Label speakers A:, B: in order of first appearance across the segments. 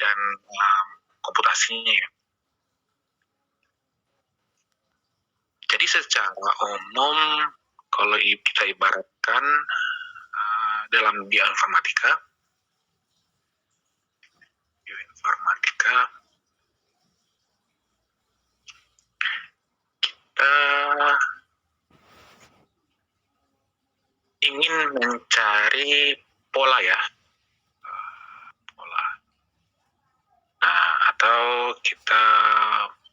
A: dan komputasinya ya. Jadi secara umum kalau kita ibaratkan dalam bioinformatika kita ingin mencari pola ya, atau kita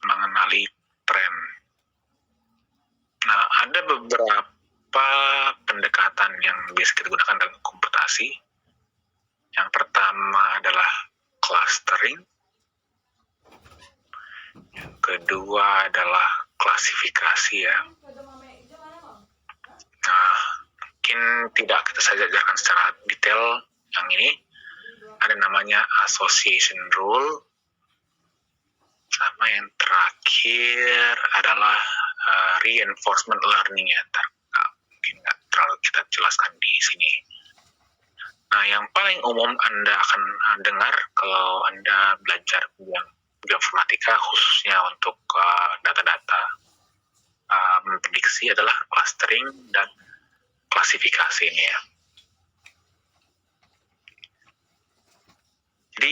A: mengenali tren. Nah, ada beberapa pendekatan yang biasa kita gunakan dalam komputasi. Yang pertama adalah clustering. Yang kedua adalah klasifikasi ya. Nah, mungkin tidak kita saja ajarkan secara detail yang ini. Ada namanya association rule. Sama yang terakhir adalah reinforcement learning ya. Mungkin nggak terlalu kita jelaskan di sini. Nah, yang paling umum Anda akan dengar kalau Anda belajar bioinformatika khususnya untuk data-data memprediksi adalah clustering dan klasifikasi ini ya. Jadi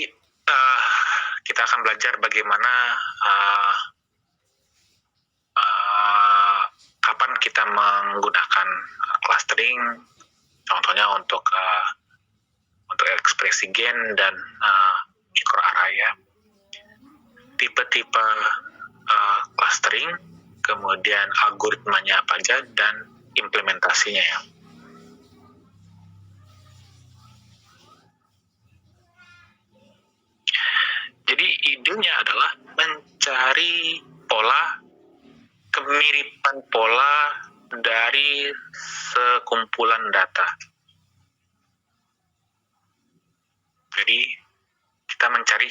A: kita akan belajar bagaimana kapan kita menggunakan clustering, contohnya untuk ekspresi gen dan mikroarray ya. Tipe-tipe clustering, kemudian algoritmanya apa aja dan implementasinya ya. Jadi idenya adalah mencari pola, kemiripan pola dari sekumpulan data. Jadi kita mencari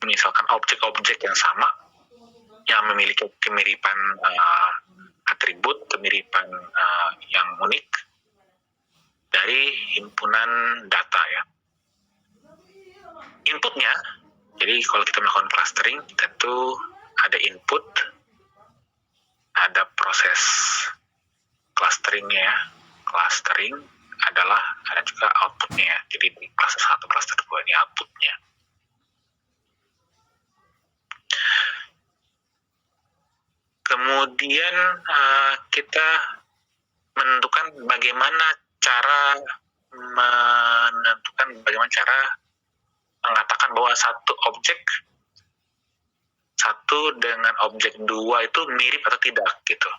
A: misalkan objek-objek yang sama, yang memiliki kemiripan atribut, kemiripan yang unik dari himpunan data ya. Inputnya, jadi kalau kita melakukan clustering, tentu ada input, ada proses clusteringnya ya. Clustering adalah ada juga outputnya ya. Jadi di cluster 1, cluster 2 ini outputnya. Kemudian kita menentukan bagaimana cara mengatakan bahwa satu dengan objek 2 itu mirip atau tidak gitu.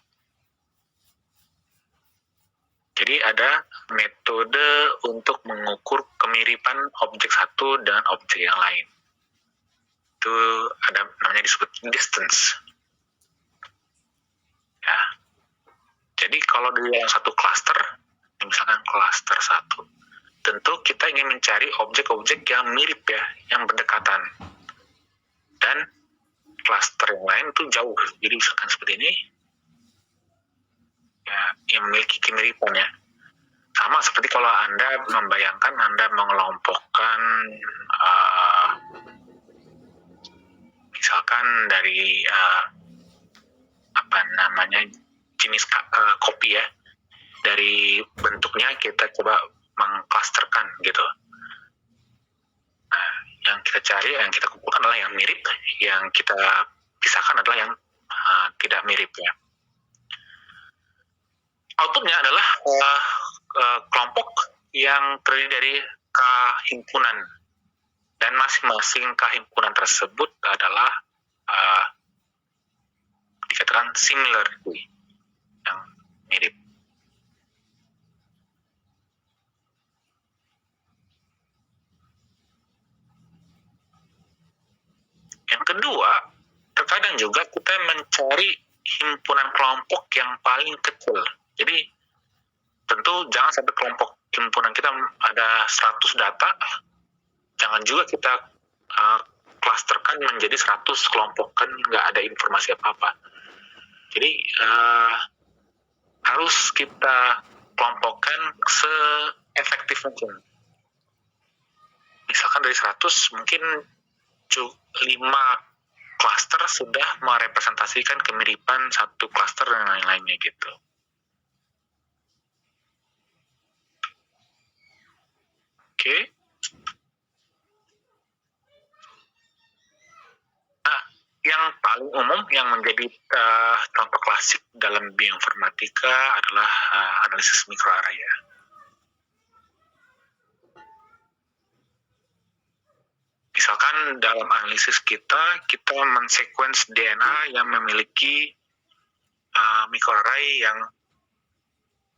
A: Jadi ada metode untuk mengukur kemiripan objek satu dengan objek yang lain. Itu ada namanya disebut distance. Ya. Jadi kalau di dalam satu cluster, misalkan cluster 1, tentu kita ingin mencari objek-objek yang mirip ya, yang berdekatan. Dan cluster yang lain itu jauh. Jadi misalkan seperti ini, ya, yang memiliki kemiripan ya. Sama seperti kalau Anda membayangkan Anda mengelompokkan misalkan dari jenis kopi ya. Dari bentuknya kita coba mengklasterkan gitu. Nah, yang kita cari, yang kita kumpulkan adalah yang mirip, yang kita pisahkan adalah yang tidak mirip ya. Outputnya adalah kelompok yang terdiri dari kahimpunan, dan masing-masing kahimpunan tersebut adalah dikatakan similar, yang mirip. Yang kedua, terkadang juga kita mencari himpunan kelompok yang paling kecil. Jadi tentu jangan sampai kelompok himpunan kita ada 100 data, jangan juga kita klasterkan menjadi 100 kelompok, kan nggak ada informasi apa-apa. Jadi harus kita kelompokkan se-efektif mungkin. misalkan dari 100 mungkin 5 klaster sudah merepresentasikan kemiripan satu klaster dan lain-lainnya gitu. Oke. Nah, yang paling umum yang menjadi contoh klasik dalam bioinformatika adalah analisis mikroarray ya. Misalkan dalam analisis kita mensequence DNA yang memiliki mikroarray yang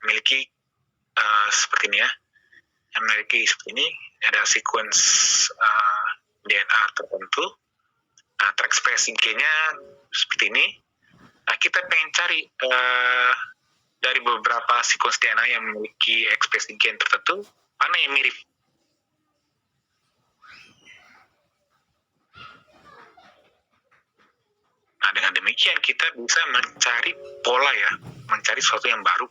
A: memiliki seperti ini ya, yang memiliki seperti ini, ada sequence DNA tertentu. Nah, terekspresi gennya seperti ini. Nah, kita pengen cari dari beberapa sequence DNA yang memiliki ekspresi gen tertentu, mana yang mirip. Nah, dengan demikian kita bisa mencari pola ya, mencari sesuatu yang baru.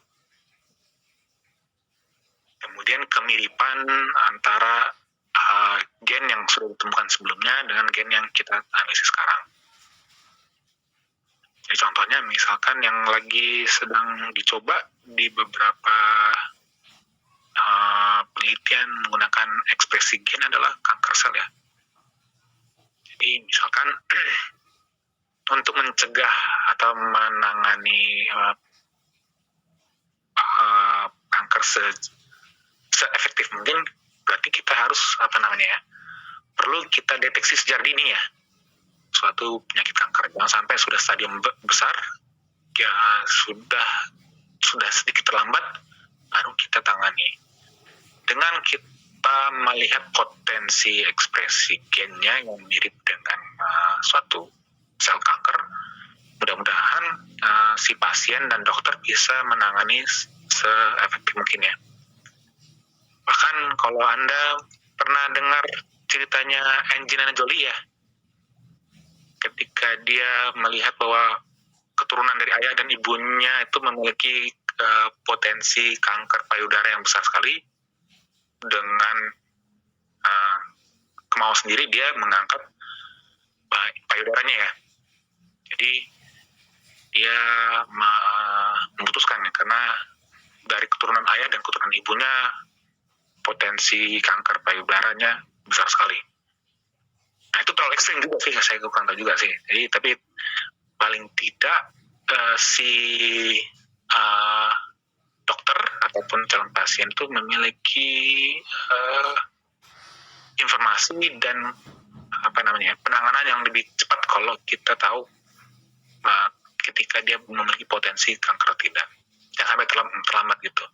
A: Kemudian kemiripan antara gen yang sudah ditemukan sebelumnya dengan gen yang kita analisis sekarang. Jadi contohnya misalkan yang lagi sedang dicoba di beberapa penelitian menggunakan ekspresi gen adalah kanker sel ya. Jadi misalkan untuk mencegah atau menangani kanker se-efektif mungkin, berarti kita harus perlu kita deteksi sejak dini ya suatu penyakit kanker. Jangan sampai sudah stadium besar ya sudah sedikit terlambat baru kita tangani. Dengan kita melihat potensi ekspresi gennya yang mirip dengan suatu sel kanker, mudah-mudahan si pasien dan dokter bisa menangani se-efektif mungkin ya. Bahkan kalau Anda pernah dengar ceritanya Angelina Jolie ya, ketika dia melihat bahwa keturunan dari ayah dan ibunya itu memiliki potensi kanker payudara yang besar sekali, dengan kemauan sendiri dia mengangkat payudaranya ya. Jadi dia memutuskan ya, karena dari keturunan ayah dan keturunan ibunya potensi kanker payudaranya besar sekali. Nah, itu terlalu ekstrim juga sih, saya kurang tahu juga sih. Jadi tapi paling tidak si dokter ataupun calon pasien itu memiliki informasi dan penanganan yang lebih cepat kalau kita tahu ketika dia memiliki potensi kanker atau tidak. Jangan sampai terlambat gitu.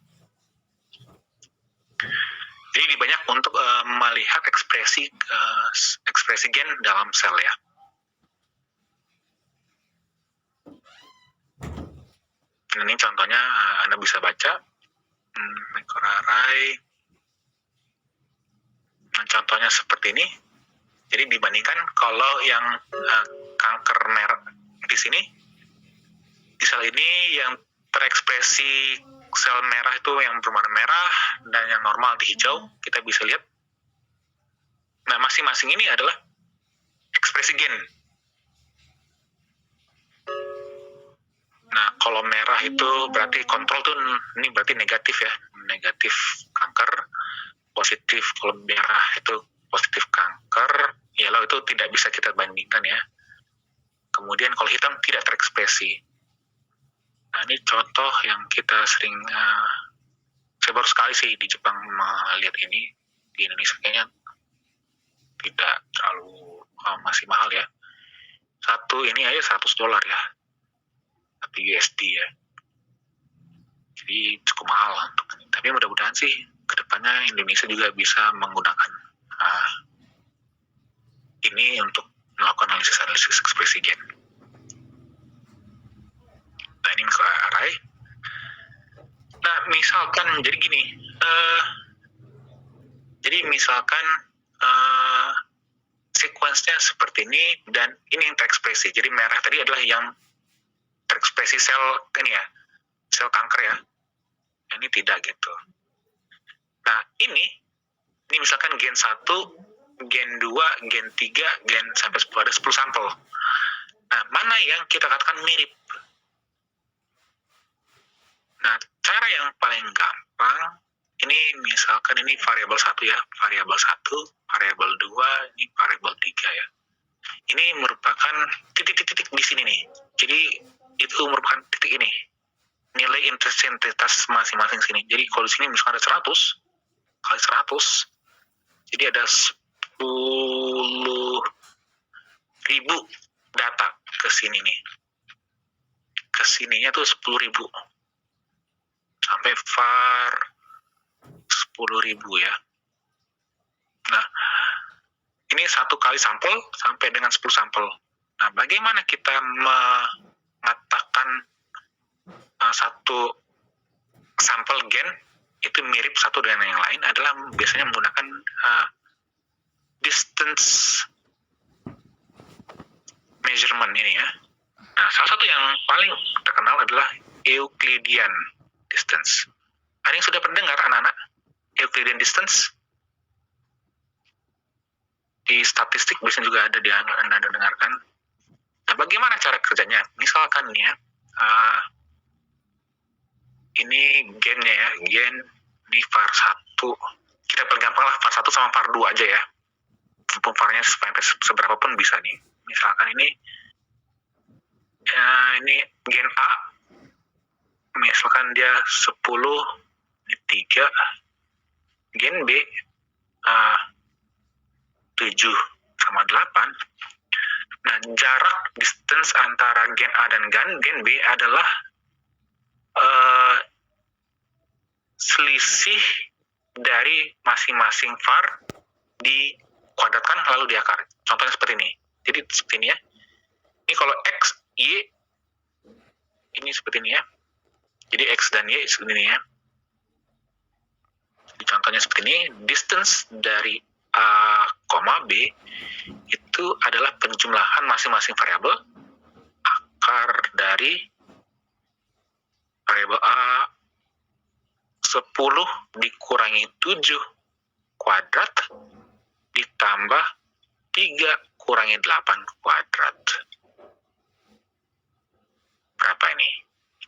A: Jadi lebih banyak untuk melihat ekspresi gen dalam sel ya. Ini contohnya Anda bisa baca mikroarray. Contohnya seperti ini. Jadi dibandingkan kalau yang kanker merah di sini, di sel ini yang terekspresi sel merah itu yang berwarna merah dan yang normal di hijau, kita bisa lihat. Nah, masing-masing ini adalah ekspresi gen. Nah, kalau merah itu berarti kontrol tuh, ini berarti negatif ya, negatif kanker. Positif kalau merah itu positif kanker, yellow itu tidak bisa kita bandingkan ya. Kemudian kalau hitam tidak terekspresi. Nah, ini contoh yang kita sering, saya baru sekali sih di Jepang melihat ini. Di Indonesia kayaknya tidak terlalu masih mahal ya. Satu ini aja $100 ya, tapi USD ya. Jadi cukup mahal untuk ini. Tapi mudah-mudahan sih kedepannya Indonesia juga bisa menggunakan ini untuk melakukan analisis ekspresi gen. Nah, ini mikroarray. Nah, misalkan jadi gini, jadi misalkan sequence-nya seperti ini dan ini yang terekspresi. Jadi merah tadi adalah yang terekspresi sel ini ya, sel kanker ya. Ini tidak gitu. Nah, ini misalkan gen 1 gen 2, gen 3, gen sampai 10, ada 10 sampel. Nah, mana yang kita katakan mirip? Nah, cara yang paling gampang, ini misalkan ini variabel 1 ya, variabel 1, variabel 2, ini variabel 3 ya. Ini merupakan titik-titik di sini nih. Jadi, itu merupakan titik ini. Nilai intensitas masing-masing sini. Jadi, kalau di sini misalkan ada 100, kali 100, jadi ada 10.000 data ke sini nih. Ke sininya tuh 10.000. Sampai var 10.000 ya. Nah, ini 1 kali sampel sampai dengan 10 sampel. Nah, bagaimana kita mengatakan satu sampel gen itu mirip satu dengan yang lain adalah biasanya menggunakan distance measurement ini ya. Nah, salah satu yang paling terkenal adalah Euclidean distance. Ada yang sudah pendengar anak-anak Euclidean distance? Di statistik biasanya juga ada Anda dengarkan. Nah, bagaimana cara kerjanya? Misalkan nih ya, ini gennya ya, gen ini var 1. Kita pergampang lah var 1 sama var 2 aja ya. Varnya sampai seberapa pun bisa nih. Misalkan ini gen A, misalkan dia 10, ini 3, gen B 7 sama 8. Nah, jarak distance antara gen A dan gen B adalah selisih dari masing-masing var dikuadratkan lalu diakar. Contohnya seperti ini. Jadi seperti ini ya. Ini kalau X, Y, ini seperti ini ya. Jadi X dan Y seperti ini ya. Jadi contohnya seperti ini. Distance dari A, B itu adalah penjumlahan masing-masing variabel. Akar dari variabel A 10 dikurangi 7 kuadrat ditambah 3 kurangi 8 kuadrat. Berapa ini?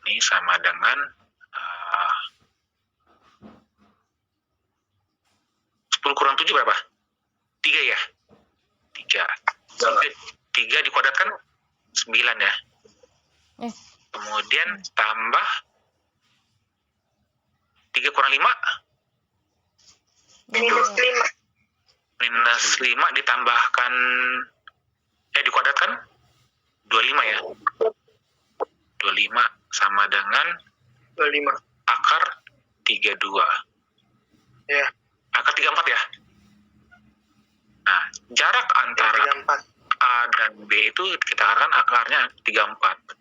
A: Ini sama dengan 10 kurang 7 berapa? 3 ya? 3 dikuadratkan 9 ya. Kemudian tambah 3 kurang 5? Minus 5 ditambahkan dikuadratkan 25 ya. 25 sama dengan
B: 25
A: akar 32.
B: ya.
A: Akar 34 ya. Nah, jarak antara
B: 34.
A: A dan B itu kita katakan akarnya 34.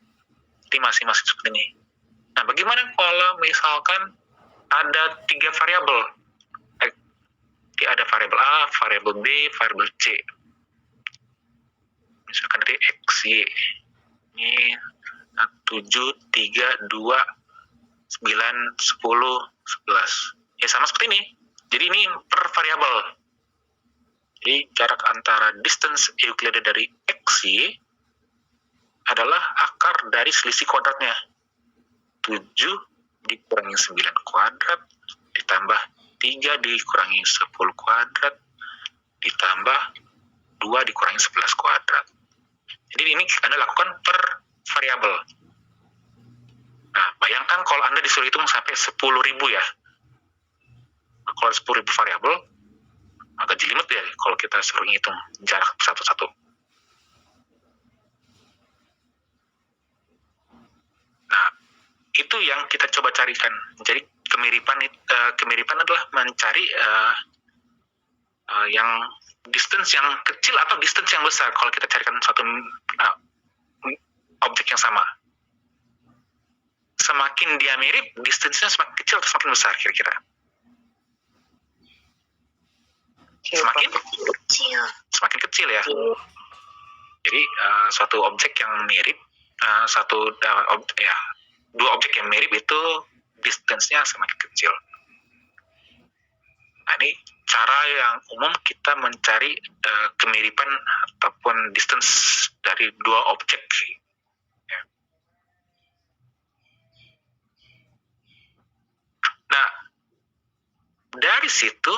A: Jadi masing-masing seperti ini. Nah, bagaimana kalau misalkan ada 3 variabel? Ada variabel A, variabel B, variabel C. Misalkan dari X, Y. Ini 7, 3, 2, 9, 10, 11. Ya sama seperti ini. Jadi ini per variabel. Jadi jarak antara distance Euclidean dari X, Y adalah akar dari selisih kuadratnya. 7 dikurangi 9 kuadrat ditambah 3 dikurangi 10 kuadrat ditambah 2 dikurangi 11 kuadrat. Jadi ini Anda lakukan per variabel. Nah, bayangkan kalau Anda disuruh hitung sampai 10.000 ya. Nah, kalau 10.000 variabel, agak jelimet ya kalau kita suruh hitung jarak satu-satu. Nah, itu yang kita coba carikan. Jadi kemiripan adalah mencari yang distance yang kecil atau distance yang besar kalau kita carikan satu objek yang sama. Semakin dia mirip, distance-nya semakin kecil atau semakin besar kira-kira? Semakin kecil ya. Jadi suatu objek yang mirip, dua objek yang mirip itu distance-nya semakin kecil. Nah, ini cara yang umum kita mencari kemiripan ataupun distance dari dua objek. Ya. Nah, dari situ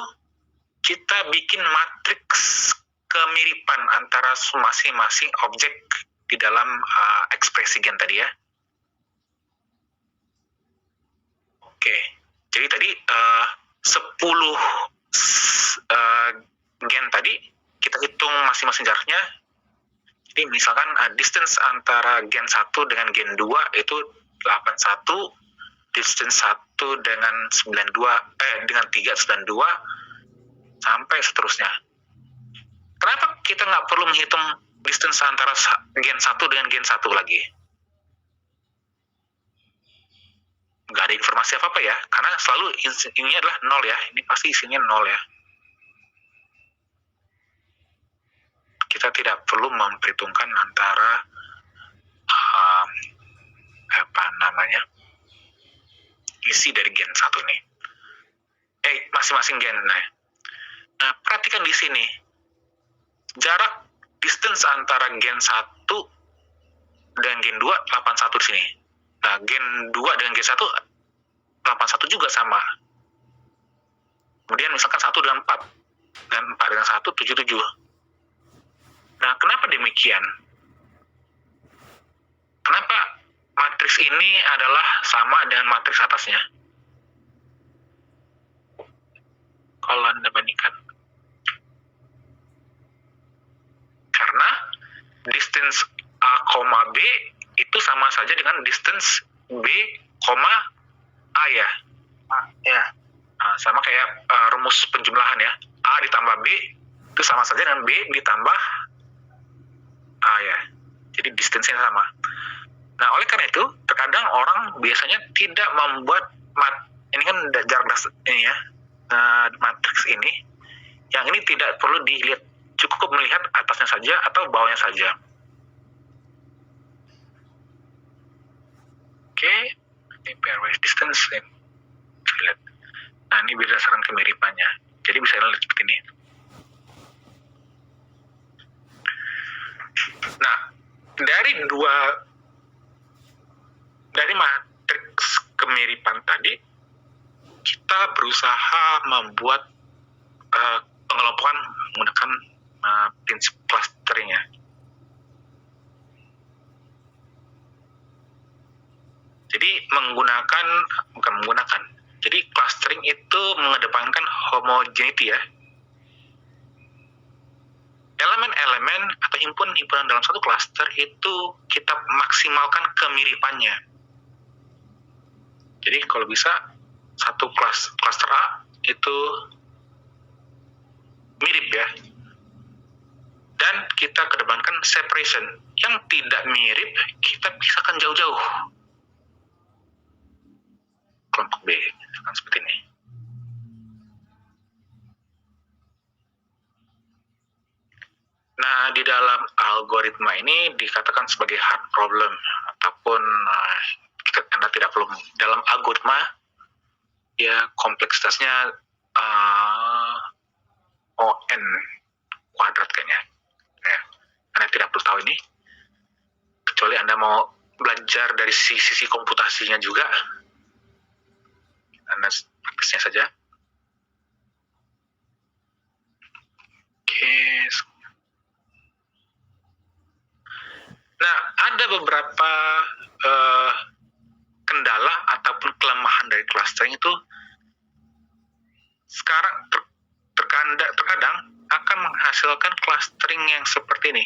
A: kita bikin matriks kemiripan antara masing-masing objek di dalam ekspresi gen tadi ya. Oke, jadi tadi 10 gen tadi kita hitung masing-masing jaraknya. Jadi misalkan distance antara gen 1 dengan gen 2 itu 81, distance 1 dengan 3 92 sampai seterusnya. Kenapa kita nggak perlu menghitung distance antara gen 1 dengan gen 1 lagi? Nggak ada informasi apa-apa ya, karena selalu ini adalah 0 ya, ini pasti isinya 0 ya. Kita tidak perlu memperhitungkan antara isi dari gen 1 ini. Masing-masing gen. Nah, perhatikan di sini. Jarak distance antara gen 1 dan gen 2 81 di sini. Nah, gen 2 dengan gen 1 81 juga sama. Kemudian misalkan 1 dengan 4 dan 4 dengan 1 77. Nah, kenapa demikian? Kenapa matriks ini adalah sama dengan matriks atasnya? Kalau Anda bandingkan. Karena distance A, B itu sama saja dengan distance B, A ya.
B: Ya.
A: Nah, sama kayak rumus penjumlahan ya. A ditambah B itu sama saja dengan B ditambah A ya. Jadi distance-nya sama. Nah, oleh karena itu, terkadang orang biasanya tidak membuat ini kan jarak ini ya, matriks ini, yang ini tidak perlu dilihat, cukup melihat atasnya saja atau bawahnya saja. Oke, ini pairwise distance. Lihat. Nah, ini berdasarkan kemiripannya. Jadi bisa lihat seperti ini. Nah, dari matriks kemiripan tadi, kita berusaha membuat pengelompokan menggunakan prinsip clustering ya. Jadi jadi clustering itu mengedepankan homogeneity ya. Elemen-elemen atau himpunan dalam satu cluster itu kita maksimalkan kemiripannya. Jadi kalau bisa satu cluster A itu mirip ya. Dan kita kedepankan separation. Yang tidak mirip kita pisahkan jauh-jauh. Kelompok B kan seperti ini. Nah, di dalam algoritma ini dikatakan sebagai hard problem ataupun Anda tidak perlu dalam algoritma ya kompleksitasnya ON kuadrat kayaknya. Ya, Anda tidak perlu tahu ini kecuali Anda mau belajar dari sisi komputasinya juga. Anda praktisnya saja. Oke. Nah, ada beberapa kendala ataupun kelemahan dari clustering itu sekarang terkadang akan menghasilkan clustering yang seperti ini.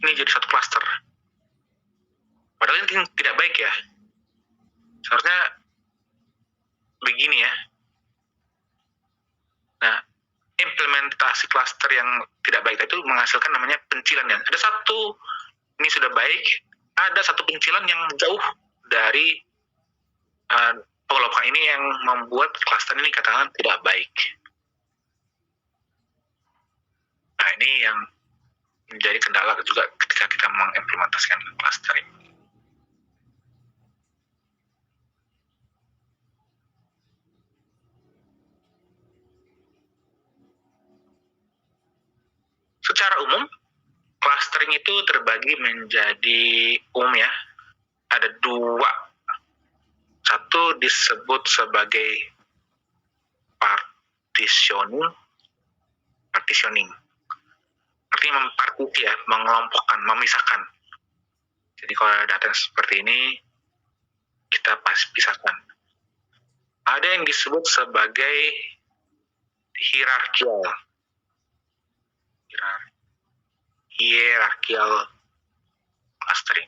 A: Ini jadi satu cluster. Padahal ini tidak baik ya. Seharusnya begini ya. Nah, implementasi cluster yang tidak baik itu menghasilkan namanya pencilan. Ada satu ini sudah baik, ada satu pencilan yang jauh dari pengelompokan ini yang membuat cluster ini katakan tidak baik. Nah, ini yang menjadi kendala juga ketika kita mengimplementasikan clustering. secara umum, clustering itu terbagi menjadi umum ya. Ada dua. Satu disebut sebagai partitioning. Artinya mempartisi ya, mengelompokkan, memisahkan. Jadi kalau ada data seperti ini, kita pisahkan. Ada yang disebut sebagai hierarchical clustering.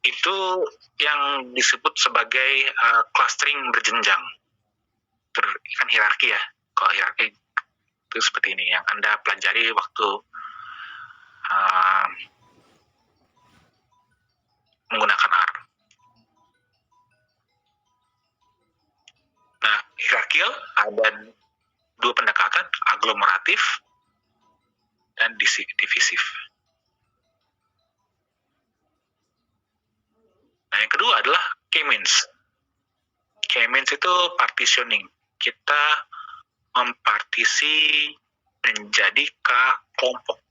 A: Itu yang disebut sebagai clustering berjenjang. Kan hierarki ya. Kalau hierarki itu seperti ini yang Anda pelajari waktu menggunakan R. Nah, hierarkial ada dua pendekatan, aglomeratif dan divisif. Nah, yang kedua adalah K-means. K-means itu partitioning. Kita mempartisi menjadi kelompok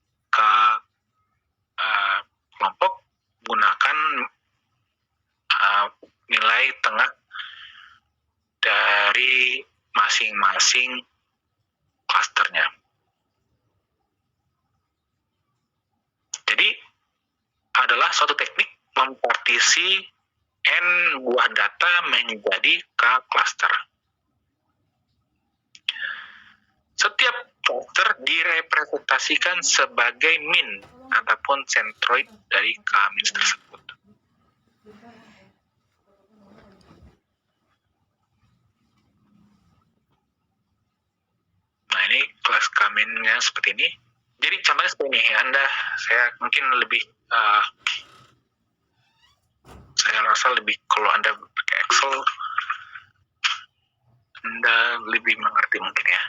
A: menggunakan nilai tengah dari masing-masing klasternya. Jadi adalah suatu teknik mempartisi n buah data menjadi k-cluster. Setiap cluster direpresentasikan sebagai min ataupun centroid dari k-min tersebut. Nah, ini kelas k-minnya seperti ini. Jadi contohnya seperti ini. Saya mungkin lebih saya rasa lebih kalau Anda pakai Excel, Anda lebih mengerti mungkin ya.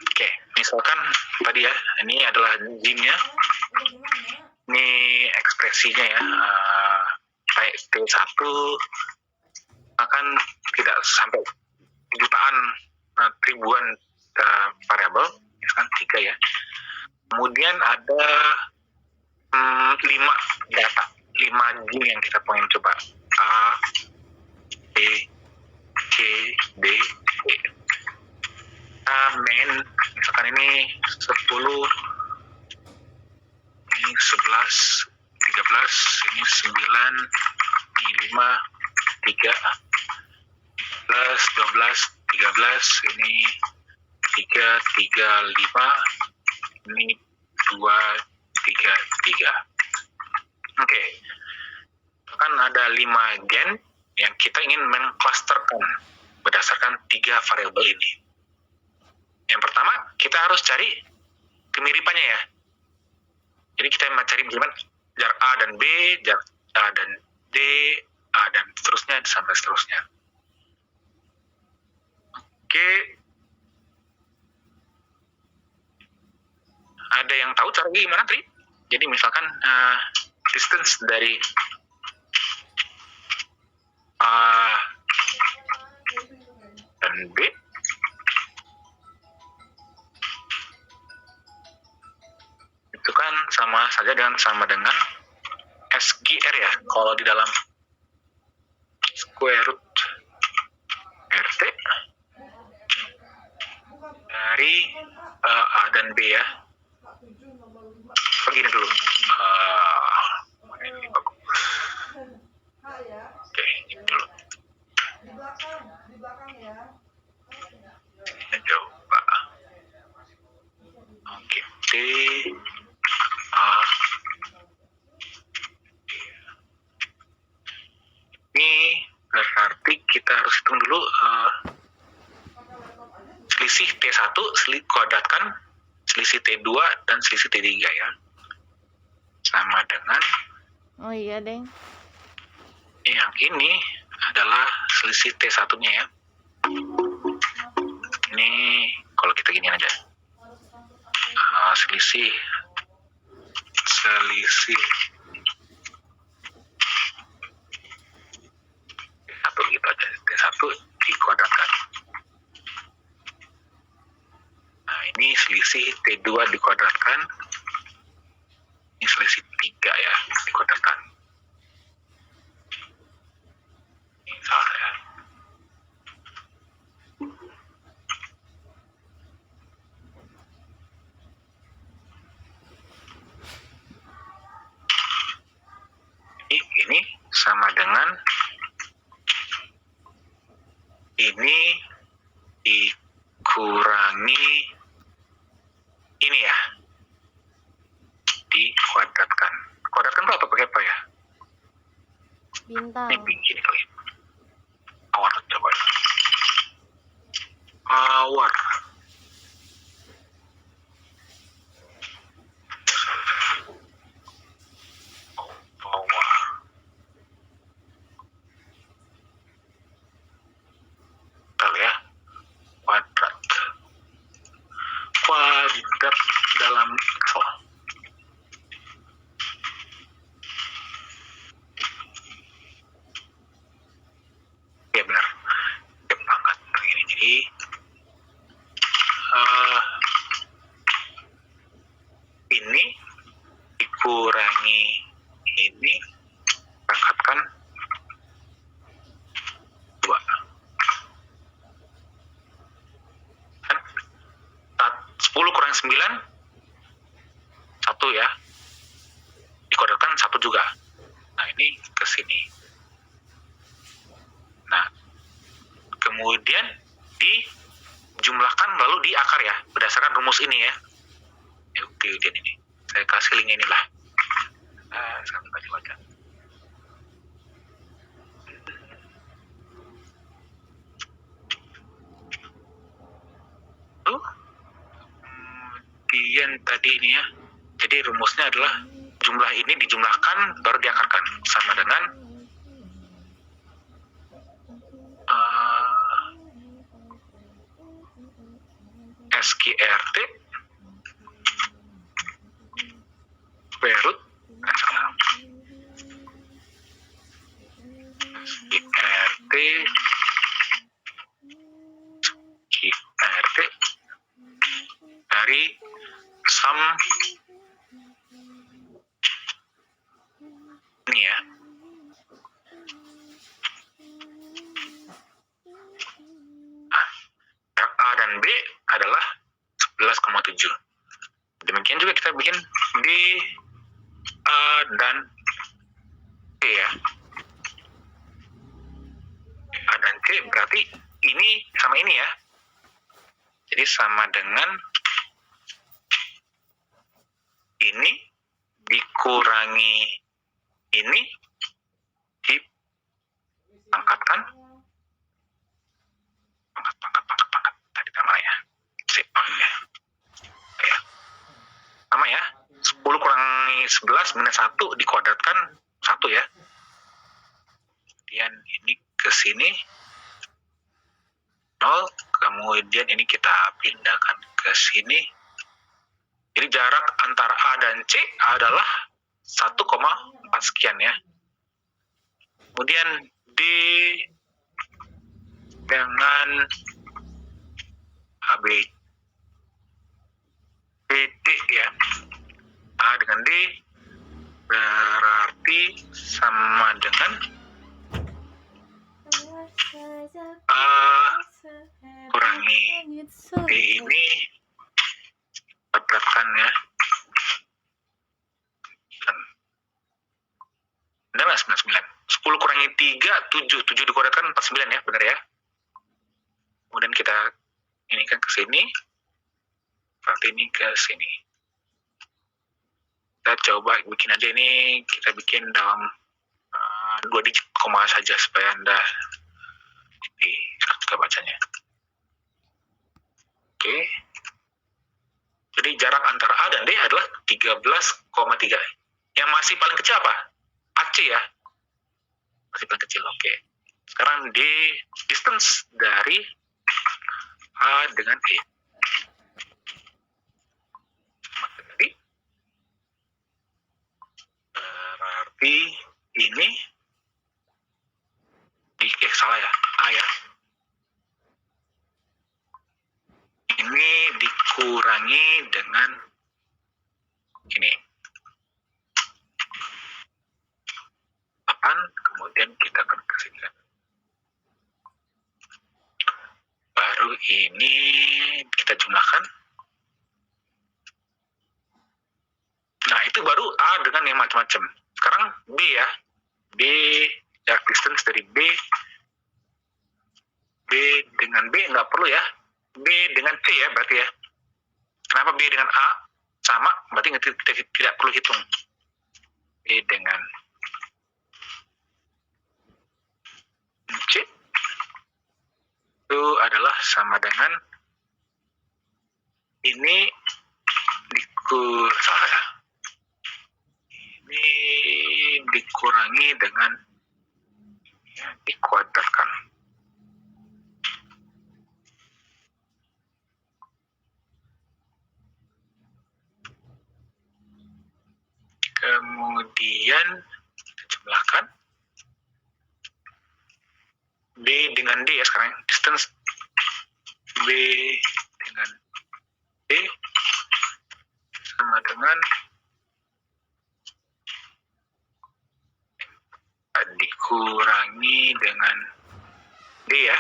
A: Oke, misalkan tadi ya, ini adalah gene-nya, ini ekspresinya ya, kayak T1 akan tidak sampai jutaan, ribuan variabel, misalkan 3 ya. Kemudian ada 5 data, 5 gene yang kita pengen coba. A, B, C, D, E. Main, misalkan ini 10, ini 11, 13, ini 9, ini 5, 3, 11, 12, 13, ini 3, 3, 5, ini 2, 3, 3. Oke. Kan ada 5 gen yang kita ingin mengclusterkan berdasarkan 3 variabel ini. Yang pertama, kita harus cari kemiripannya ya. Jadi kita mencari bagaimana jar A dan B, jar A dan D, A dan seterusnya, sampai seterusnya. Oke. Ada yang tahu cara gimana, Tri? Jadi misalkan distance dari A dan B itu kan sama dengan SQR ya, kalau di dalam square root RT dari A dan B ya. Begini dulu. Ini bagus. Oke, ini dulu. Kita coba. Oke, D, A. Ini berarti kita harus hitung dulu selisih T1, kuadratkan selisih T2 dan selisih T3 ya. Sama dengan
C: Deng.
A: Yang ini adalah selisih T1-nya ya. Ini kalau kita gini aja. Selisih T1 gitu aja. T1 P2 dikuadratkan, ini selisih 3 ya, dikuadratkan. Ini salah ya. Ini sama dengan ini dikurangi ini ya, dikuadratkan. Kuadratkan itu apa pakai apa ya?
C: Bintang.
A: Ini begini kali. Power coba. Power. Power. Bentar ya. Kuadrat. Kuadrat dalam Excel. Ya benar. Ya banget begini. Jadi ini dikurangi ini, pangkatkan 2. Kan 10 kurang 9 1 ya, dikuadratkan 1 juga. Nah ini ke sini. Nah kemudian dijumlahkan lalu diakar ya, berdasarkan rumus ini ya. Kemudian ini saya kasih link inilah. Sambil baca-baca. Kemudian tadi ini ya. Jadi rumusnya adalah jumlah ini dijumlahkan baru diakarkan, sama dengan SQRT square root SQRT dari sum ini ya. A dan B adalah 11,7. Demikian juga kita bikin di A dan C ya. A dan C berarti ini sama ini ya. Jadi sama dengan ini dikurangi ini dipangkatkan pangkat tadi sama ya. Ya. Sama ya. 10 kurangi 11 minus 1 dikuadratkan 1 ya. Kemudian ini ke sini 0, kemudian ini kita pindahkan ke sini. Jadi jarak antara A dan C adalah 1,4 sekian ya. Kemudian dengan AB BD ya. A dengan D berarti sama dengan A kurangi D ini kuadratkan ya. 99. 10 kurangi 3, 7. 7 dikuadratkan 49 ya, benar ya. Kemudian kita ini kan ke sini. Berarti ini ke sini. Kita coba bikin aja ini, kita bikin dalam 2 digit koma saja supaya Anda bisa bacanya. Oke. Jadi jarak antara A dan D adalah 13,3. Yang masih paling kecil apa? AC ya. Masih paling kecil, oke. Sekarang di distance dari A dengan E. Berarti ini salah ya, A ya. Ini dikurangi dengan sini kan. Baru ini kita jumlahkan. Nah, itu baru A dengan yang macam-macam. Sekarang B ya. B, jarak distance dari B. B dengan B nggak perlu ya. B dengan C ya berarti ya. Kenapa B dengan A sama? Berarti kita tidak perlu hitung. B dengan C itu adalah sama dengan ini ini dikurangi dengan dikuadratkan. Kemudian kita jumlahkan B dengan D ya sekarang. Distance B dengan D sama dengan dikurangi dengan D ya.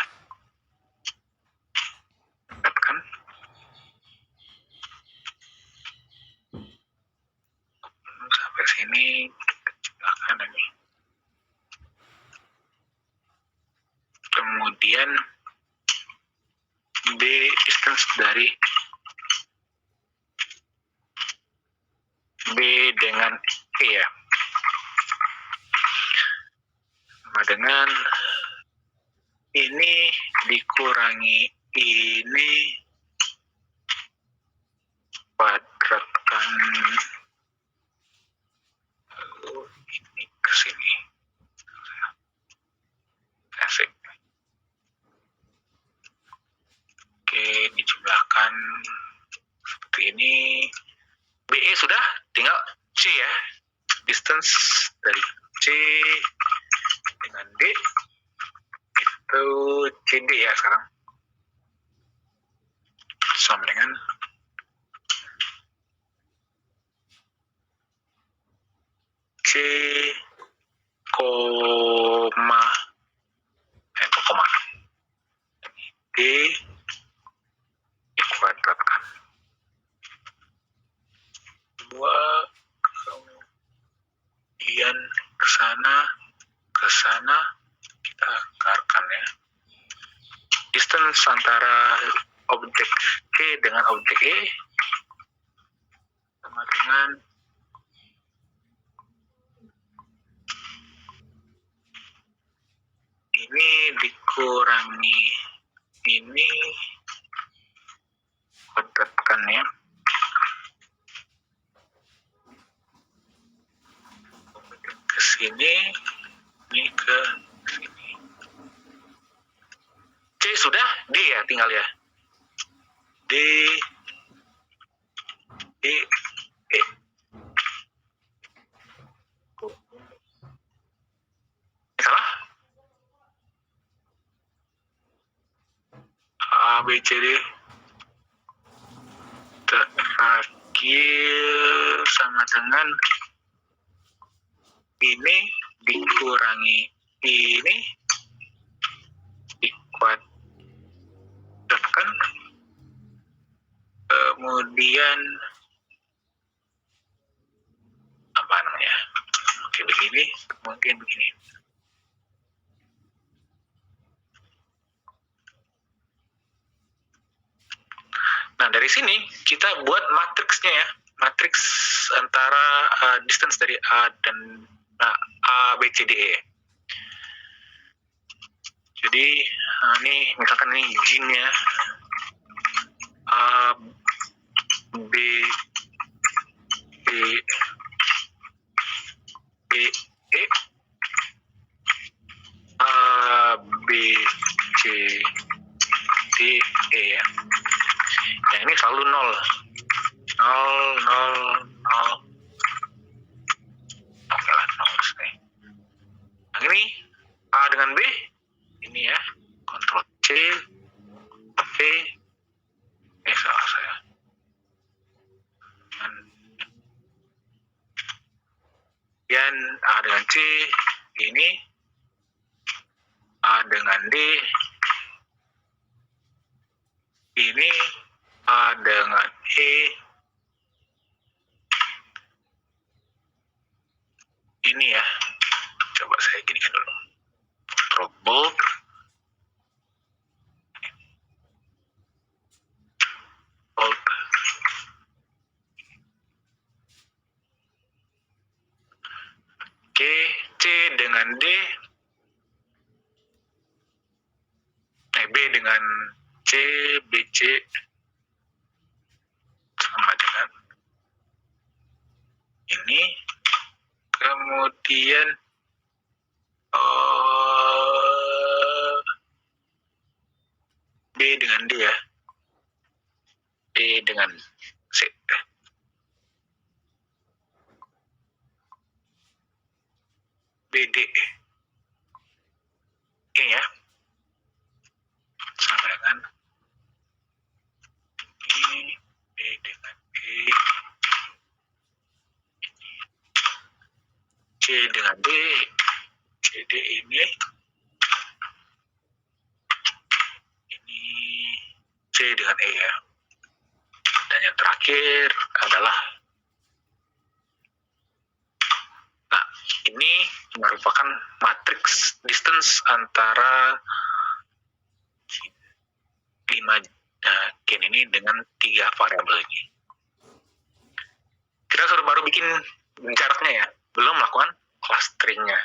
A: Dapatkan. Sampai sini kita jumlahkan ini. Kemudian B distance dari B dengan E ya. Sama dengan ini dikurangi ini kuadratkan lalu ini ke sini. Asik. Oke, dijumlahkan seperti ini. BE sudah, tinggal C ya. Distance dari C dengan D itu CD ya sekarang. Sama dengan C koma D dikuadratkan 2 kemudian ke sana kita akarkan ya. Distance antara objek K dengan objek E sama dengan ini dikurangi ini kuadratkan ya. Ke sini, ini ke sini. C sudah, D ya tinggal ya. D E salah? A, B, C, D terakhir sama dengan ini dikurangi ini dikuadratkan kemudian apa namanya? Oke, begini, mungkin begini. Nah, dari sini kita buat matriksnya ya. Matriks antara distance dari A dan A, B, C, D, E. Jadi, ini misalkan ini gene-nya A, B, C, D, E. A, B, C, D, E ya. Yang ini selalu 0. 0. Oke lah, 0 nih. Yang ini A dengan B, ini ya, Ctrl C, V, salah saya. Dan A dengan C, ini dengan D, ini A dengan E, ini ya, coba saya ginikan dulu, stroke bold, bold, oke, C dengan D, B dengan C, BC sama dengan ini, kemudian B dengan D ya, B dengan C, BD ini ya, sama dengan ini, B dengan E, C dengan D, CD ini C dengan E ya. Dan yang terakhir adalah, nah ini merupakan matriks distance antara 5 gen ini dengan 3 variabel ini. Kita baru bikin jaraknya ya, belum melakukan clusteringnya.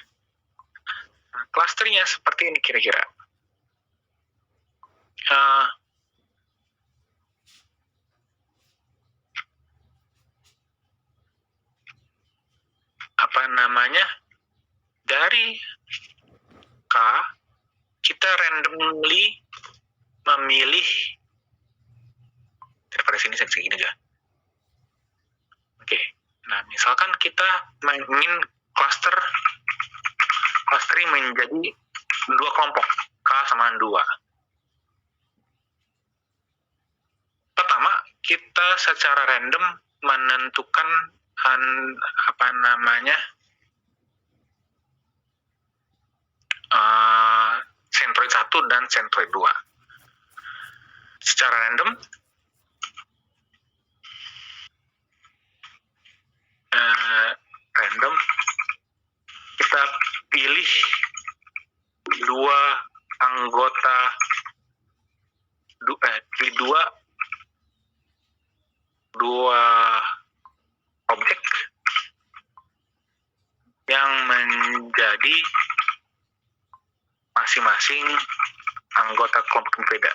A: Nah, clusteringnya seperti ini kira-kira. Dari K kita randomly memilih, daripada sini saya segini aja. Oke, nah misalkan kita ingin clustering menjadi 2 kelompok, K sama 2. Pertama, kita secara random menentukan centroid 1 dan centroid 2. Secara random kita pilih 2 anggota, pilih 2 objek yang menjadi masing-masing anggota kelompok berbeda.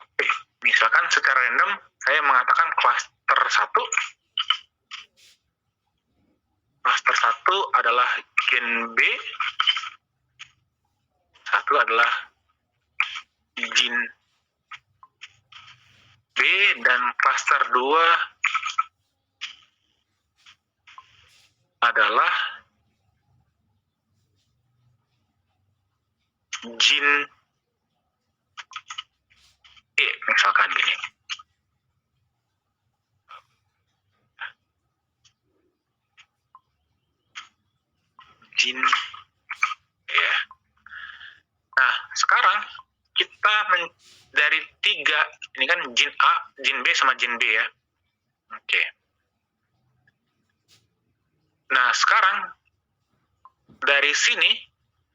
A: Oke, misalkan secara random saya mengatakan cluster 1 adalah gen B, 1 adalah gen B, dan cluster 2 adalah gen E, misalkan gini. Gen ya. Nah, sekarang kita dari 3, ini kan gen A, gen B sama gen B ya. Oke. Nah, sekarang dari sini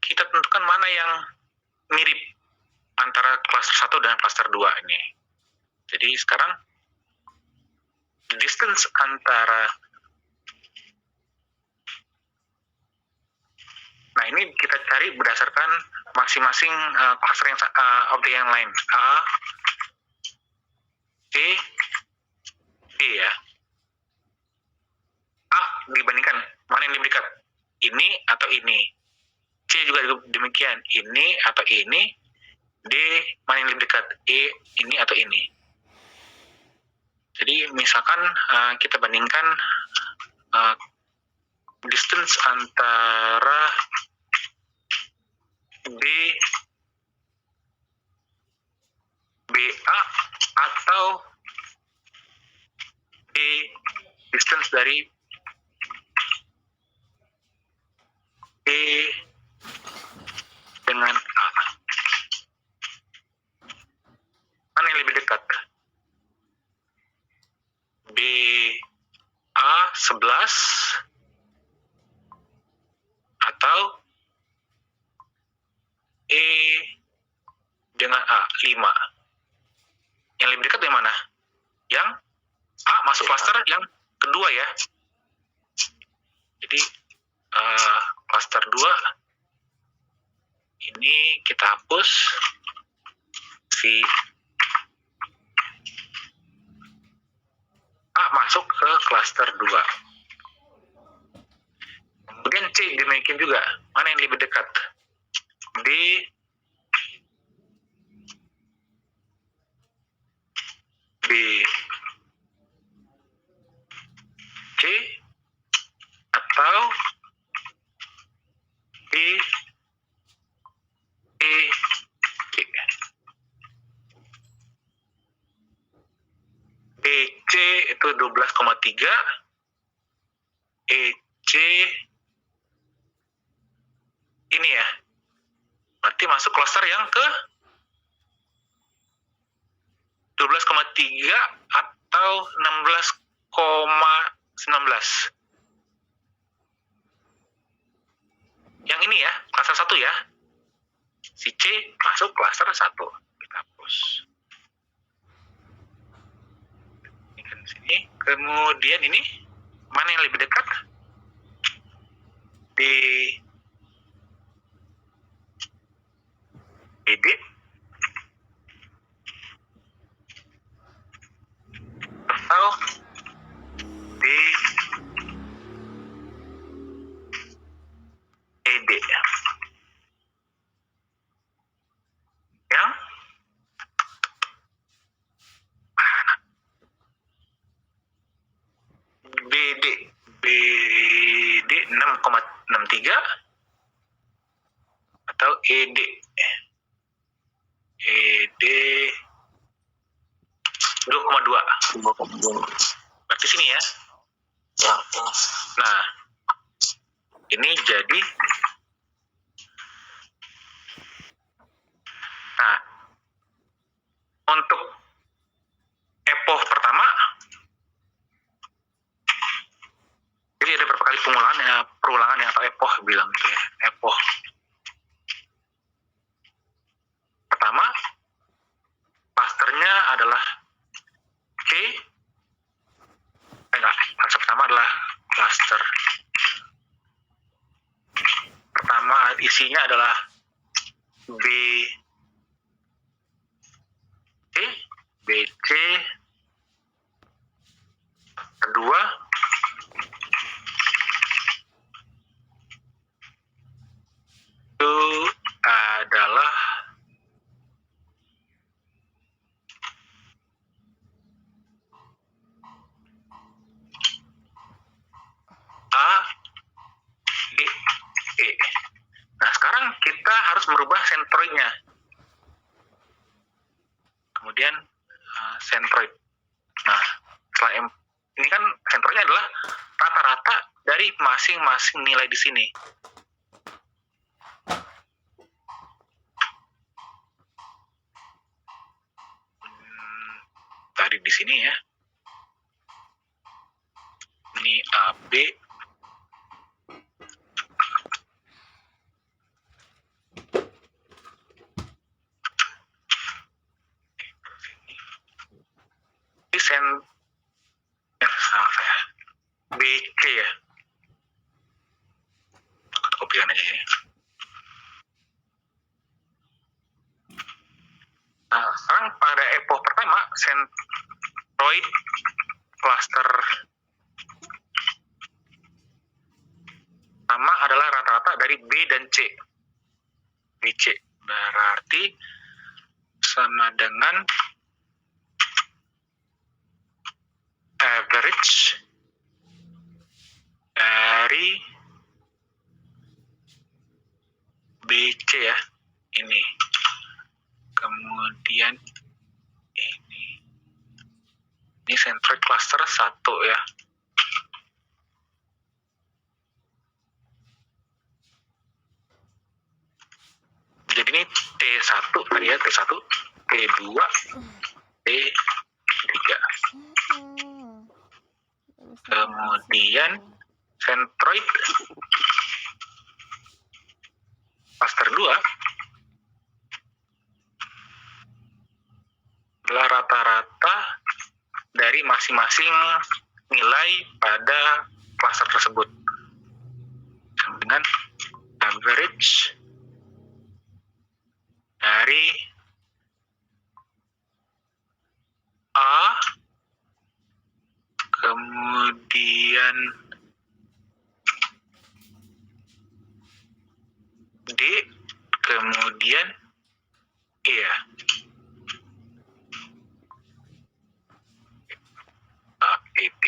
A: kita tentukan mana yang mirip antara cluster 1 dan cluster 2 ini. Jadi sekarang distance antara, nah ini kita cari berdasarkan masing-masing cluster yang objek yang lain. A, C, D ya. A dibandingkan mana yang lebih dekat, ini atau ini. C juga demikian, ini atau ini. D mana yang lebih dekat, E ini atau ini. Jadi misalkan kita bandingkan distance antara BA atau D distance dari Yang lebih dekat yang mana? Yang A masuk klaster yang kedua ya. Jadi klaster 2 ini kita hapus si A masuk ke klaster 2. Kemudian C demikian juga. Mana yang lebih dekat? D, B, C, atau D, E, C. BC itu 12,3, EC ini ya, berarti masuk klaster yang ke 12,3 atau 16,19. Yang ini ya, klaster 1 ya. Si C masuk klaster 1. Kita hapus. Ini kan sini. Kemudian ini, mana yang lebih dekat? DD atau DED. Yang BD 6,63 atau ED 2,2. Berarti sini ya. Nah, ini jadi untuk epoch pertama, jadi ada beberapa kali perulangan ya, atau epoch bilang gitu ya. Epoch pertama, klasternya adalah C. Klaster pertama adalah klaster pertama, isinya adalah B, C, BC, kedua itu adalah A, B, E. Nah, sekarang kita harus merubah sentroidnya. Kemudian sentroid. Nah, setelah ini kan sentroidnya adalah rata-rata dari masing-masing nilai di sini. Tadi di sini ya. Ini AB, BC ya. Aku kopikan aja ya. Nah, sekarang pada epoch pertama, sentroid cluster pertama adalah rata-rata dari B dan C. BC berarti sama dengan average dari BC ya, ini. Kemudian ini centroid cluster 1 ya. Jadi ini T1 tadi ya, T1, T2, T3. Kemudian centroid cluster 2 masing-masing nilai pada klaster tersebut. Sama dengan average dari A, kemudian D, kemudian E ya. A, E, D.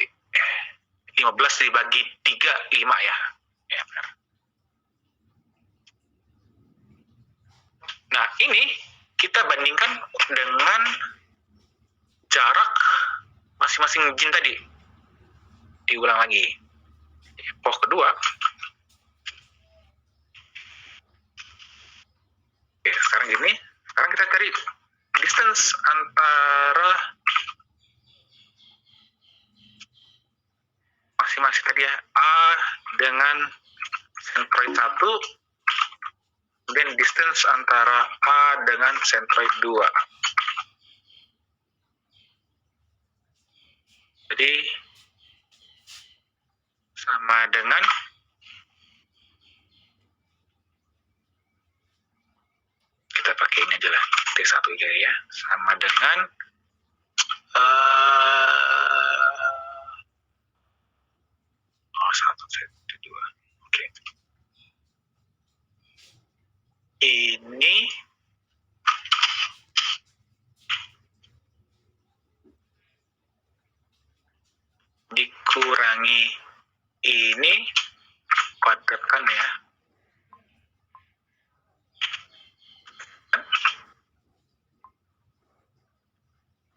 A: 15 dibagi 3, 5 ya. Ya, benar. Nah, ini kita bandingkan dengan jarak masing-masing jin tadi. Diulang lagi. Pos kedua. Oke, sekarang gini. Sekarang kita cari distance antara masing-masing tadi ya. A dengan centroid 1, kemudian distance antara A dengan centroid 2. Jadi sama dengan kita pakai ini aja lah, T1 aja ya, sama dengan T2. Oke. Ini dikurangi ini, kuadratkan ya.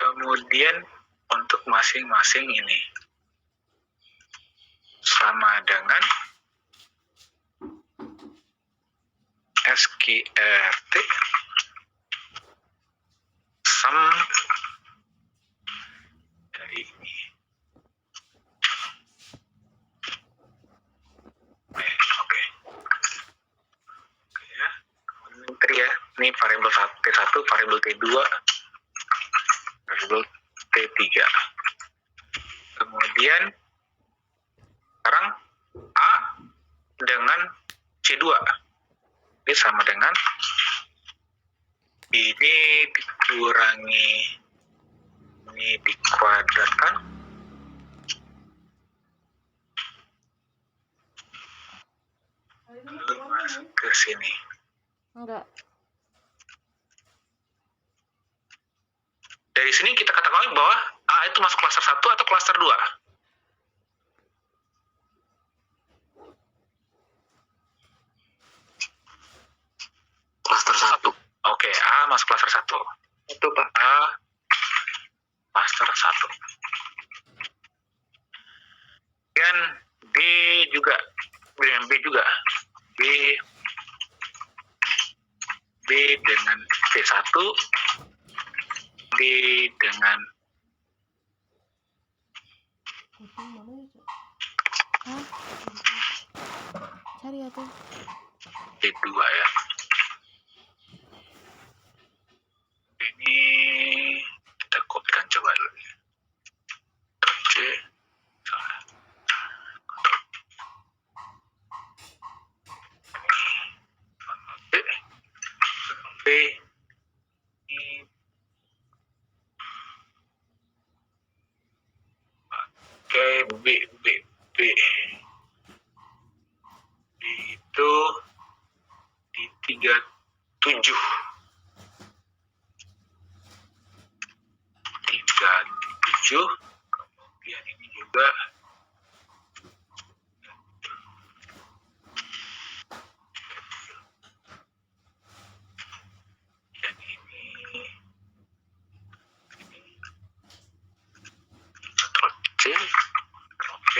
A: Kemudian untuk masing-masing ini sama dengan SQRT sum dari ini. Oke ya. Kemudian ya, ini variabel T1, variabel T2, variabel T3. Kemudian sekarang A dengan C2 ini sama dengan ini dikurangi ini dikuadratkan lalu masuk ke sini.
C: Enggak.
A: Dari sini kita katakan bahwa A itu masuk klaster 1 atau klaster 2.
B: Klaster 1.
A: Oke, A masuk klaster 1.
B: Itu Pak.
A: A klaster 1. Dan B juga. Dengan B juga. B dengan T1. B dengan
C: Hah? Cari ya tuh.
A: T2 ya. Ini kita kopikan coba dulu. C. B. Oke, B itu di 37. 37. Kemudian ini juga dan ini Ctrl C, Ctrl V,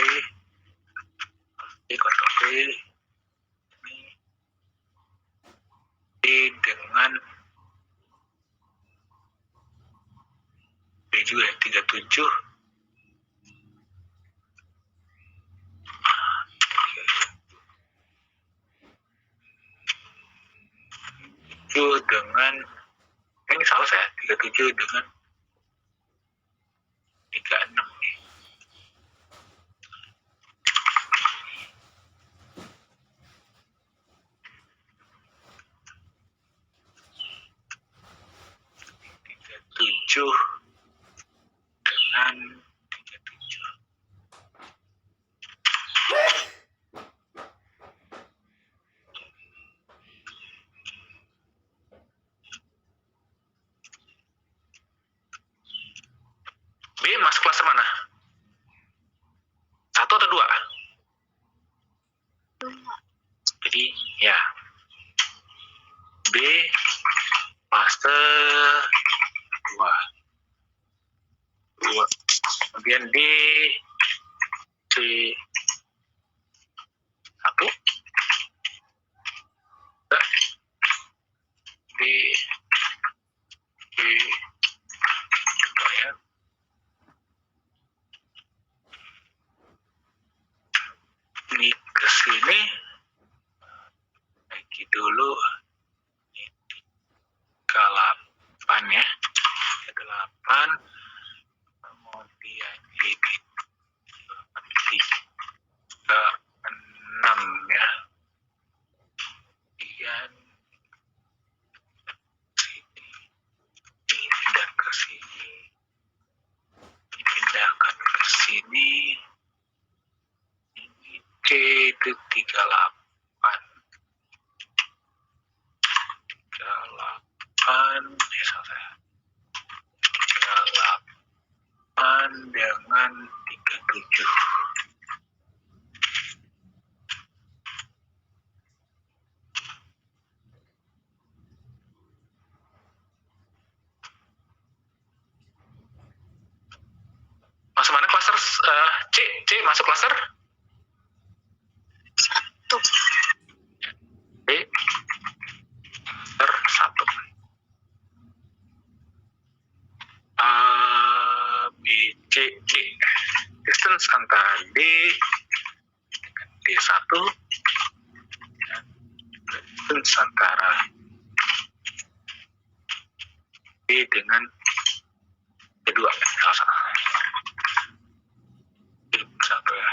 A: Ctrl V, ini D dengan B juga ya, 37. Dengan ini salah saya, 37 dengan 36 nih. dengan 37. B masuk klaster mana? 1 atau 2? Jadi ya B klaster 2. Kemudian D C 1. D E 2 ya. Ini ke sini lagi dulu 38 ya. 8 kemudian ini 6 ya. Kemudian sini pindah ke sini, dipindahkan ke sini. Ini C itu 38 dengan 37. Masuk mana klaster? C masuk klaster?
B: 1.
A: B klaster 1. A, B, C, D. Distance antara D dengan D1 dan distance antara D dengan D2. Satu ya.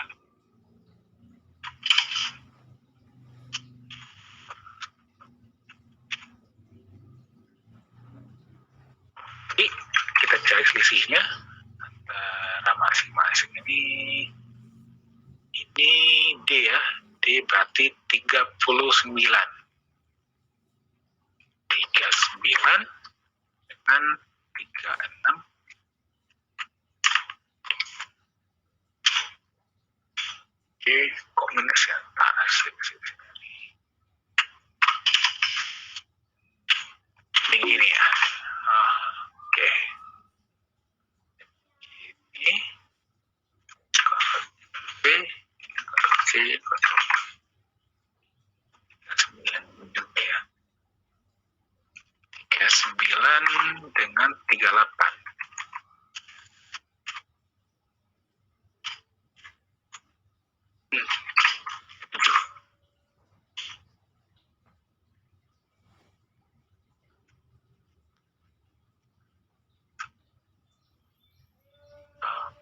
A: Jadi kita cari selisihnya antara masing-masing ini D ya. D berarti 39 dengan 36. Oke, kombinasi antara selisih ini ya. Oke. Ini B, C, 9 juga ya. 39 dengan 38.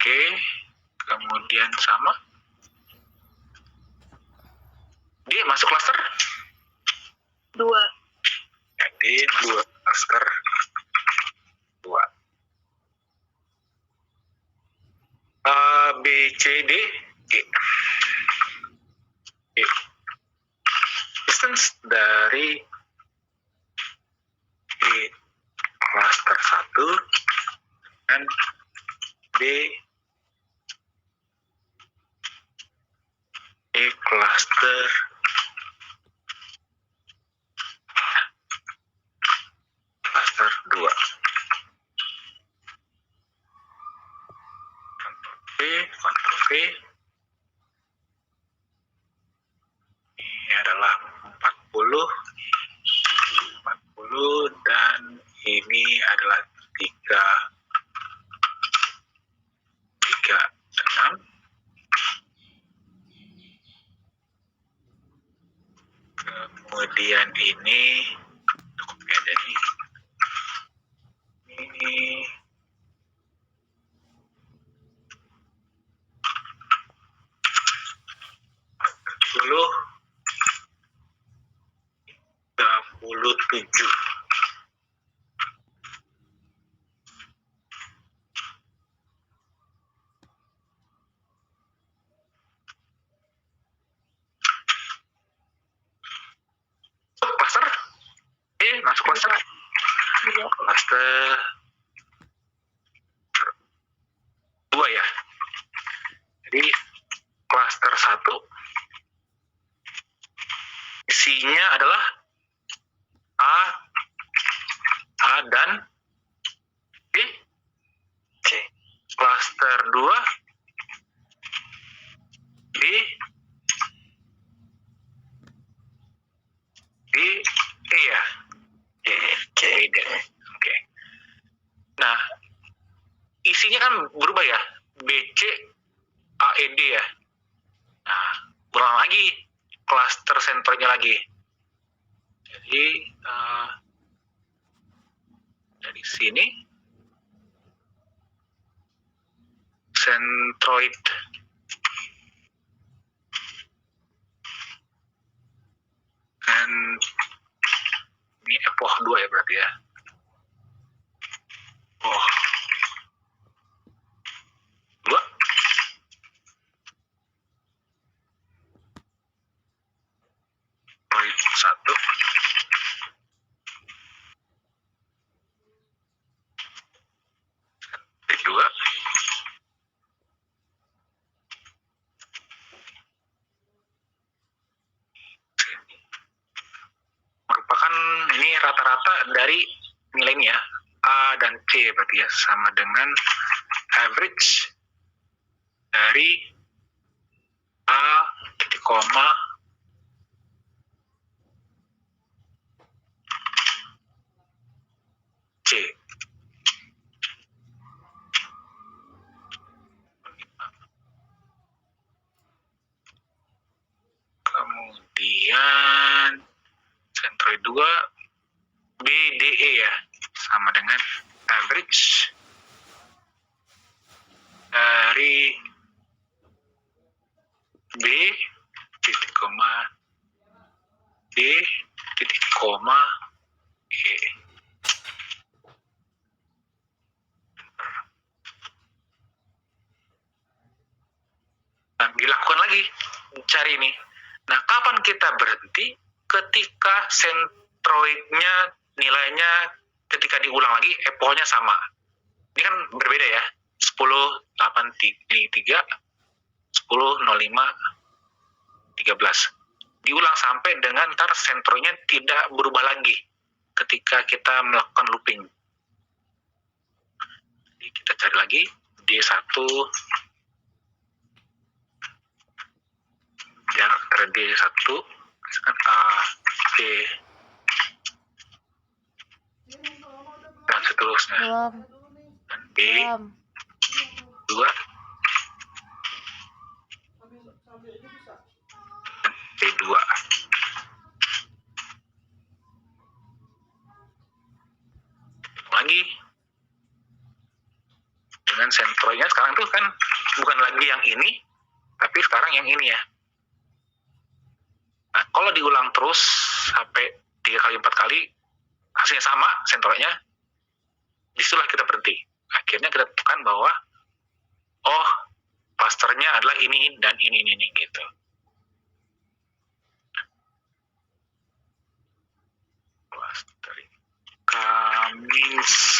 A: Oke, kemudian sama. D masuk klaster?
B: 2.
A: Ya, D masuk klaster 2. B, C, D, E. E. Distance dari D klaster 1 dan D E klaster 2. Ctrl V. Ini adalah 40 dan ini adalah 36. Kemudian ini ada nih. Ini 37. cluster cluster 2 ya. Jadi cluster 1 isinya adalah A dan B. Cluster 2 B E ya. Oke. Nah, isinya kan berubah ya. BC AED ya. Nah, kurang lagi cluster sentroidnya lagi. Jadi dari sini sentroid dan ini epoch 2 ya berarti ya. Oh, 2 sentroid 1 2 merupakan ini rata-rata dari nilainya A dan C berarti ya, sama dengan average dari A titik koma C. Kemudian sentroid 2 BDE ya, sama dengan average dari B titik koma D titik koma E. Nah, dilakukan lagi cari ini. Nah, kapan kita berhenti? Ketika sentroidnya nilainya ketika diulang lagi epochnya sama. Ini kan berbeda ya. 10.833 10.05 13. Diulang sampai dengan ntar sentroidnya tidak berubah lagi ketika kita melakukan looping. Jadi kita cari lagi D1 jarak antara D1 misalkan A, B dan seterusnya, dan B 2 dan B2. Lagi dengan sentroidnya sekarang tuh kan bukan lagi yang ini tapi sekarang yang ini ya. Nah, kalau diulang terus sampai 3 kali 4 kali hasilnya sama sentroidnya, disitulah kita berhenti. Akhirnya kita tentukan bahwa oh clusternya adalah ini dan ini gitu. Clustering Cummings